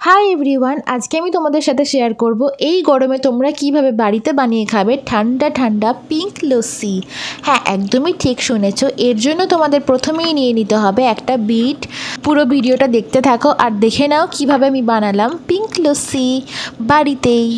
Hi everyone, আজকে আমি তোমাদের সাথে শেয়ার করব এই গরমে তোমরা কিভাবে বাড়িতে বানিয়ে খাবে ঠান্ডা ঠান্ডা পিঙ্ক লস্যি। হ্যাঁ, একদমই ঠিক শুনেছো। এর জন্য তোমাদের প্রথমেই নিয়ে নিতে হবে একটা বিট। পুরো ভিডিওটা দেখতে থাকো আর দেখে নাও কিভাবে আমি বানালাম পিঙ্ক লস্যি বাড়িতেই।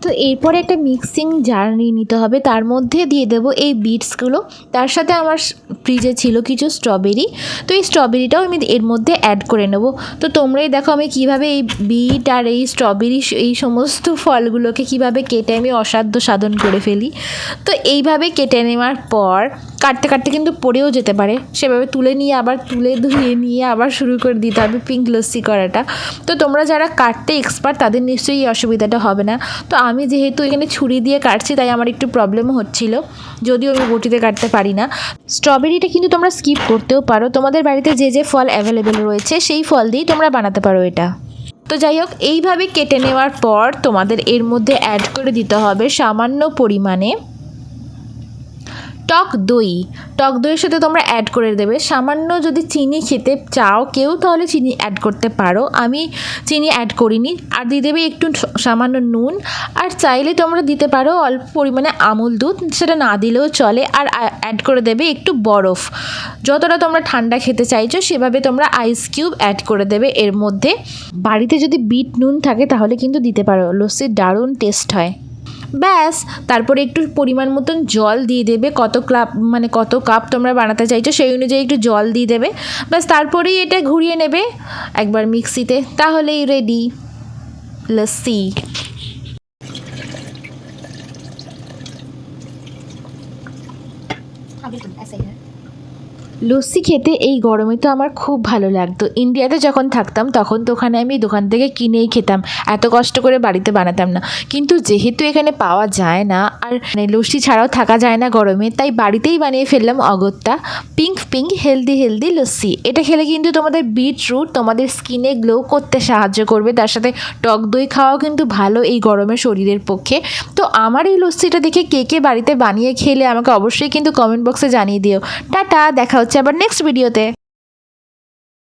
তো এরপরে একটা মিক্সিং জার নিয়ে নিতে হবে, তার মধ্যে দিয়ে দেবো এই বিটসগুলো। তার সাথে আমার ফ্রিজে ছিল কিছু স্ট্রবেরি, তো এই স্ট্রবেরিটাও আমি এর মধ্যে অ্যাড করে নেব। তো তোমরাই দেখো আমি কিভাবে এই বিট আর এই স্ট্রবেরি এই সমস্ত ফলগুলোকে কিভাবে কেটে আমি অসাধ্য সাধন করে ফেলি। তো এইভাবে কেটে নেওয়ার পর কাটতে কাটতে কিন্তু পড়েও যেতে পারে, সেভাবে তুলে নিয়ে আবার ধুয়ে নিয়ে আবার শুরু করে দিতে হবে পিঙ্ক লস্যি করাটা। তো তোমরা যারা কাটতে এক্সপার্ট তাদের নিশ্চয়ই এই অসুবিধাটা হবে না। তো আমি যেহেতু এখানে ছুরি দিয়ে কাটছি তাই আমার একটু প্রবলেমও হচ্ছিল, যদিও আমি বটিতে কাটতে পারি না। স্ট্রবেরিটা কিন্তু তোমরা স্কিপ করতেও পারো, তোমাদের বাড়িতে যে যে ফল অ্যাভেলেবেল রয়েছে সেই ফল দিয়েই তোমরা বানাতে পারো এটা। তো যাই হোক, এইভাবে কেটে নেওয়ার পর তোমাদের এর মধ্যে অ্যাড করে দিতে হবে সামান্য পরিমাণে টক দই। টক দইয়ের সাথে তোমরা অ্যাড করে দেবে সামান্য, যদি চিনি খেতে চাও কেউ তাহলে চিনি অ্যাড করতে পারো, আমি চিনি অ্যাড করিনি। আর দিয়ে দেবে একটু সামান্য নুন, আর চাইলে তোমরা দিতে পারো অল্প পরিমাণে আমুল দুধ, সেটা না দিলেও চলে। আর অ্যাড করে দেবে একটু বরফ, যতটা তোমরা ঠান্ডা খেতে চাইছো সেভাবে তোমরা আইস কিউব অ্যাড করে দেবে এর মধ্যে। বাড়িতে যদি বিট নুন থাকে তাহলে কিন্তু দিতে পারো, লস্যির দারুণ টেস্ট হয়। ব্যাস, তারপরে একটু পরিমাণ মতন জল দিয়ে দেবে, কত কাপ তোমরা বানাতে চাইছো সেই অনুযায়ী একটু জল দিয়ে দেবে। ব্যাস, তারপরেই এটা ঘুরিয়ে নেবে একবার মিক্সিতে, তাহলেই রেডি লস্যি। লস্যি খেতে এই গরমে তো আমার খুব ভালো লাগতো। ইন্ডিয়াতে যখন থাকতাম তখন তো ওখানে আমি দোকান থেকে কিনেই খেতাম, এত কষ্ট করে বাড়িতে বানাতাম না। কিন্তু যেহেতু এখানে পাওয়া যায় না আর লস্যি ছাড়াও থাকা যায় না গরমে, তাই বাড়িতেই বানিয়ে ফেললাম অগত্যা পিঙ্ক হেলদি লস্যি। এটা খেলে কিন্তু তোমাদের বিটরুট তোমাদের স্কিনে গ্লো করতে সাহায্য করবে, তার সাথে টক দই খাওয়াও কিন্তু ভালো এই গরমে শরীরের পক্ষে। তো আমার এই লস্যিটা দেখে কে বাড়িতে বানিয়ে খেলে আমাকে অবশ্যই কিন্তু কমেন্ট বক্সে জানিয়ে দিও। টাটা, দেখা হচ্ছে আবার নেক্সট ভিডিওতে।